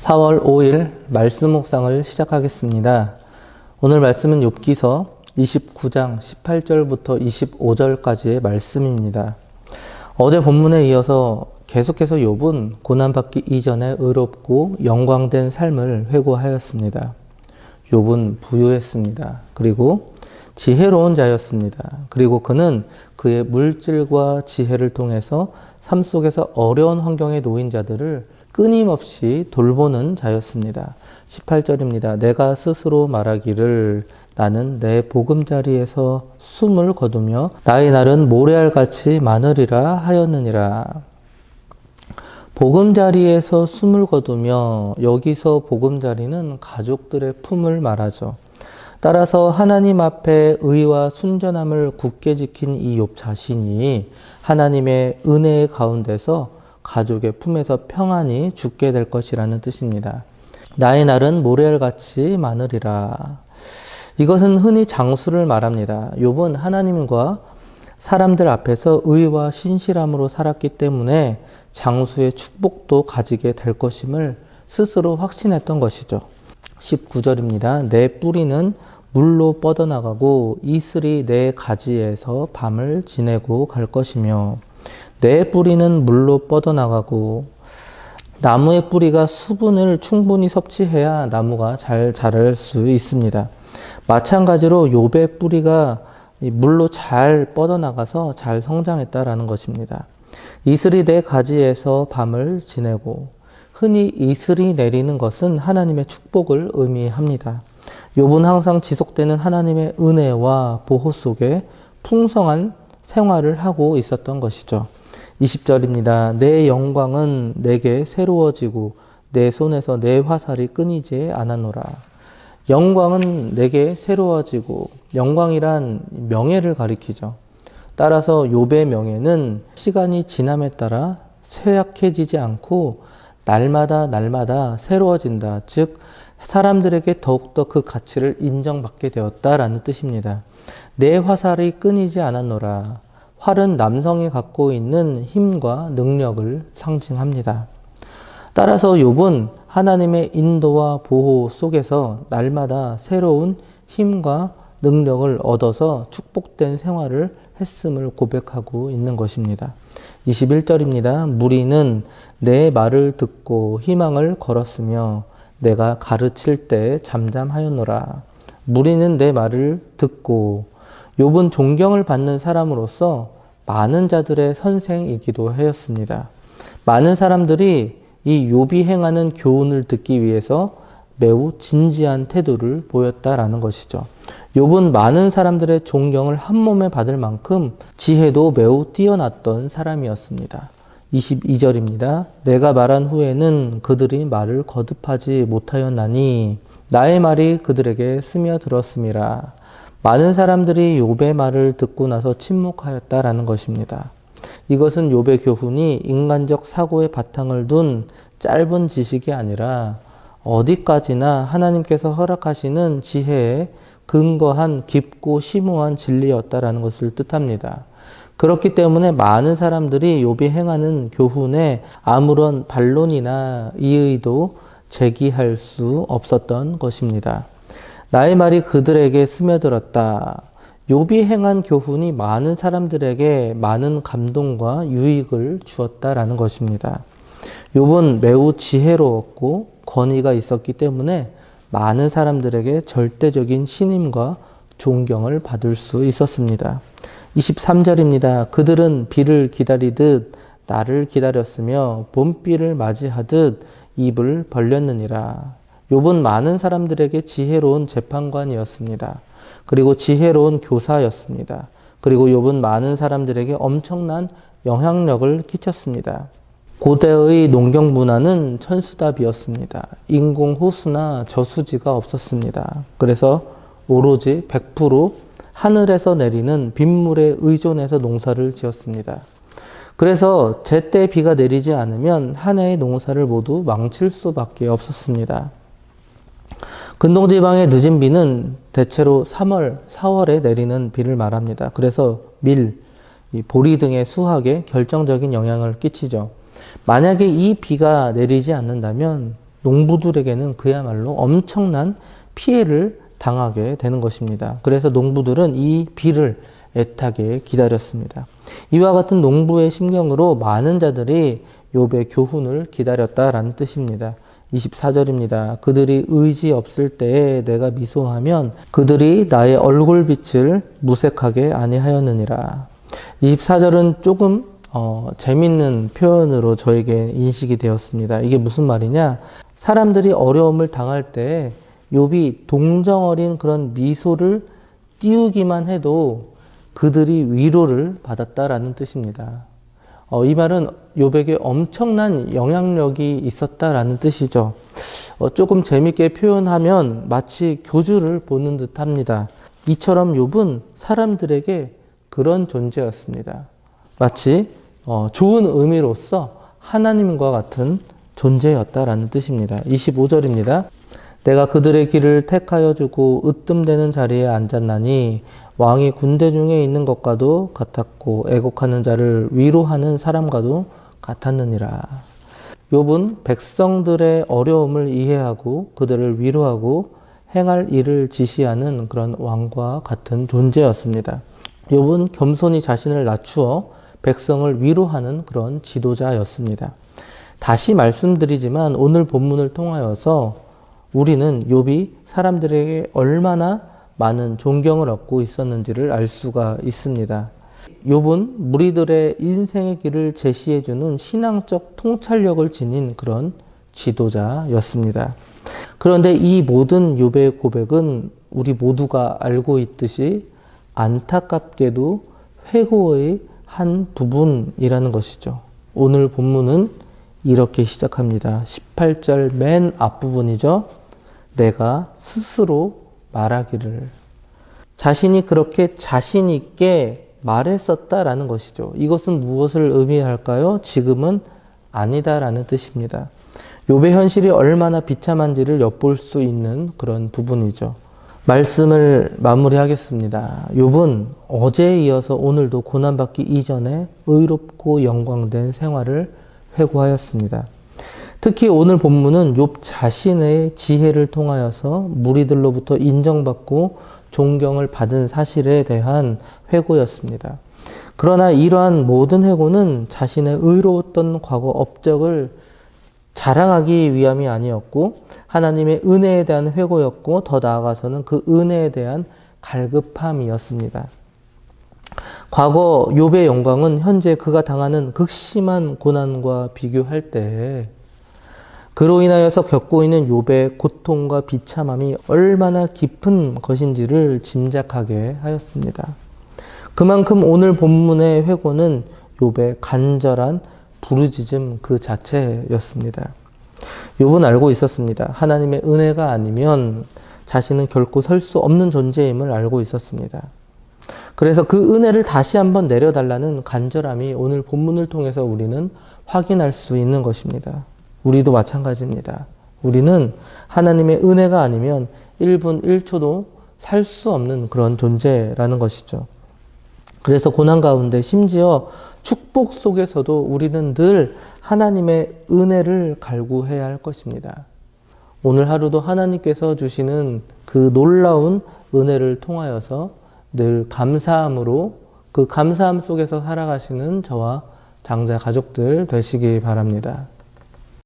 4월 5일 말씀 묵상을 시작하겠습니다. 오늘 말씀은 욥기서 29장 18절부터 25절까지의 말씀입니다. 어제 본문에 이어서 계속해서 욥은 고난받기 이전에 의롭고 영광된 삶을 회고하였습니다. 욥은 부유했습니다. 그리고 지혜로운 자였습니다. 그리고 그는 그의 물질과 지혜를 통해서 삶 속에서 어려운 환경에 놓인 자들을 끊임없이 돌보는 자였습니다. 18절입니다. 내가 스스로 말하기를 나는 내 보금자리에서 숨을 거두며 나의 날은 모래알같이 많으리라 하였느니라. 보금자리에서 숨을 거두며, 여기서 보금자리는 가족들의 품을 말하죠. 따라서 하나님 앞에 의와 순전함을 굳게 지킨 이 욥 자신이 하나님의 은혜의 가운데서 가족의 품에서 평안히 죽게 될 것이라는 뜻입니다. 나의 날은 모래알같이 많으리라. 이것은 흔히 장수를 말합니다. 욥은 하나님과 사람들 앞에서 의와 신실함으로 살았기 때문에 장수의 축복도 가지게 될 것임을 스스로 확신했던 것이죠. 19절입니다. 내 뿌리는 물로 뻗어나가고 이슬이 내 가지에서 밤을 지내고 갈 것이며, 내 뿌리는 물로 뻗어나가고, 나무의 뿌리가 수분을 충분히 섭취해야 나무가 잘 자랄 수 있습니다. 마찬가지로 욥의 뿌리가 물로 잘 뻗어나가서 잘 성장했다라는 것입니다. 이슬이 내 가지에서 밤을 지내고, 흔히 이슬이 내리는 것은 하나님의 축복을 의미합니다. 욥은 항상 지속되는 하나님의 은혜와 보호 속에 풍성한 생활을 하고 있었던 것이죠. 20절입니다. 내 영광은 내게 새로워지고 내 손에서 내 화살이 끊이지 않았노라. 영광은 내게 새로워지고, 영광이란 명예를 가리키죠. 따라서 욥의 명예는 시간이 지남에 따라 쇠약해지지 않고 날마다 새로워진다. 즉 사람들에게 더욱더 그 가치를 인정받게 되었다라는 뜻입니다. 내 화살이 끊이지 않았노라. 활은 남성이 갖고 있는 힘과 능력을 상징합니다. 따라서 욥은 하나님의 인도와 보호 속에서 날마다 새로운 힘과 능력을 얻어서 축복된 생활을 했음을 고백하고 있는 것입니다. 21절입니다. 무리는 내 말을 듣고 희망을 걸었으며 내가 가르칠 때 잠잠하였노라. 무리는 내 말을 듣고, 욥은 존경을 받는 사람으로서 많은 자들의 선생이기도 하였습니다. 많은 사람들이 이 욥이 행하는 교훈을 듣기 위해서 매우 진지한 태도를 보였다라는 것이죠. 욥은 많은 사람들의 존경을 한 몸에 받을 만큼 지혜도 매우 뛰어났던 사람이었습니다. 22절입니다. 내가 말한 후에는 그들이 말을 거듭하지 못하였나니 나의 말이 그들에게 스며들었음이라. 많은 사람들이 욥의 말을 듣고 나서 침묵하였다라는 것입니다. 이것은 욥의 교훈이 인간적 사고의 바탕을 둔 짧은 지식이 아니라 어디까지나 하나님께서 허락하시는 지혜에 근거한 깊고 심오한 진리였다라는 것을 뜻합니다. 그렇기 때문에 많은 사람들이 욥이 행하는 교훈에 아무런 반론이나 이의도 제기할 수 없었던 것입니다. 나의 말이 그들에게 스며들었다. 욥이 행한 교훈이 많은 사람들에게 많은 감동과 유익을 주었다라는 것입니다. 욥은 매우 지혜로웠고 권위가 있었기 때문에 많은 사람들에게 절대적인 신임과 존경을 받을 수 있었습니다. 23절입니다. 그들은 비를 기다리듯 나를 기다렸으며 봄비를 맞이하듯 입을 벌렸느니라. 욥은 많은 사람들에게 지혜로운 재판관이었습니다. 그리고 지혜로운 교사였습니다. 그리고 욥은 많은 사람들에게 엄청난 영향력을 끼쳤습니다. 고대의 농경 문화는 천수답이었습니다. 인공호수나 저수지가 없었습니다. 그래서 오로지 100% 하늘에서 내리는 빗물에 의존해서 농사를 지었습니다. 그래서 제때 비가 내리지 않으면 한 해의 농사를 모두 망칠 수밖에 없었습니다. 근동지방의 늦은 비는 대체로 3월, 4월에 내리는 비를 말합니다. 그래서 밀, 보리 등의 수확에 결정적인 영향을 끼치죠. 만약에 이 비가 내리지 않는다면 농부들에게는 그야말로 엄청난 피해를 당하게 되는 것입니다. 그래서 농부들은 이 비를 애타게 기다렸습니다. 이와 같은 농부의 심경으로 많은 자들이 욥의 교훈을 기다렸다라는 뜻입니다. 24절입니다. 그들이 의지 없을 때에 내가 미소하면 그들이 나의 얼굴빛을 무색하게 아니하였느니라. 24절은 조금 재밌는 표현으로 저에게 인식이 되었습니다. 이게 무슨 말이냐? 사람들이 어려움을 당할 때 욥이 동정어린 그런 미소를 띄우기만 해도 그들이 위로를 받았다라는 뜻입니다. 이 말은 욥에게 엄청난 영향력이 있었다라는 뜻이죠. 조금 재밌게 표현하면 마치 교주를 보는 듯 합니다. 이처럼 욥은 사람들에게 그런 존재였습니다. 마치 좋은 의미로서 하나님과 같은 존재였다라는 뜻입니다. 25절입니다. 내가 그들의 길을 택하여 주고 으뜸되는 자리에 앉았나니 왕이 군대 중에 있는 것과도 같았고 애곡하는 자를 위로하는 사람과도 같았느니라. 욥은 백성들의 어려움을 이해하고 그들을 위로하고 행할 일을 지시하는 그런 왕과 같은 존재였습니다. 욥은 겸손히 자신을 낮추어 백성을 위로하는 그런 지도자였습니다. 다시 말씀드리지만 오늘 본문을 통하여서 우리는 욥이 사람들에게 얼마나 많은 존경을 얻고 있었는지를 알 수가 있습니다. 욥은 무리들의 인생의 길을 제시해주는 신앙적 통찰력을 지닌 그런 지도자였습니다. 그런데 이 모든 욥의 고백은 우리 모두가 알고 있듯이 안타깝게도 회고의 한 부분이라는 것이죠. 오늘 본문은 이렇게 시작합니다. 18절 맨 앞부분이죠. 내가 스스로 말하기를. 자신이 그렇게 자신 있게 말했었다라는 것이죠. 이것은 무엇을 의미할까요? 지금은 아니다라는 뜻입니다. 욥의 현실이 얼마나 비참한지를 엿볼 수 있는 그런 부분이죠. 말씀을 마무리하겠습니다. 욥은 어제에 이어서 오늘도 고난받기 이전에 의롭고 영광된 생활을 회고하였습니다. 특히 오늘 본문은 욥 자신의 지혜를 통하여서 무리들로부터 인정받고 존경을 받은 사실에 대한 회고였습니다. 그러나 이러한 모든 회고는 자신의 의로웠던 과거 업적을 자랑하기 위함이 아니었고 하나님의 은혜에 대한 회고였고 더 나아가서는 그 은혜에 대한 갈급함이었습니다. 과거 욥의 영광은 현재 그가 당하는 극심한 고난과 비교할 때 그로 인하여서 겪고 있는 욥의 고통과 비참함이 얼마나 깊은 것인지를 짐작하게 하였습니다. 그만큼 오늘 본문의 회고는 욥의 간절한 부르짖음 그 자체였습니다. 욥은 알고 있었습니다. 하나님의 은혜가 아니면 자신은 결코 설 수 없는 존재임을 알고 있었습니다. 그래서 그 은혜를 다시 한번 내려달라는 간절함이 오늘 본문을 통해서 우리는 확인할 수 있는 것입니다. 우리도 마찬가지입니다. 우리는 하나님의 은혜가 아니면 1분 1초도 살 수 없는 그런 존재라는 것이죠. 그래서 고난 가운데 심지어 축복 속에서도 우리는 늘 하나님의 은혜를 갈구해야 할 것입니다. 오늘 하루도 하나님께서 주시는 그 놀라운 은혜를 통하여서 늘 감사함으로 그 감사함 속에서 살아가시는 저와 장자 가족들 되시기 바랍니다.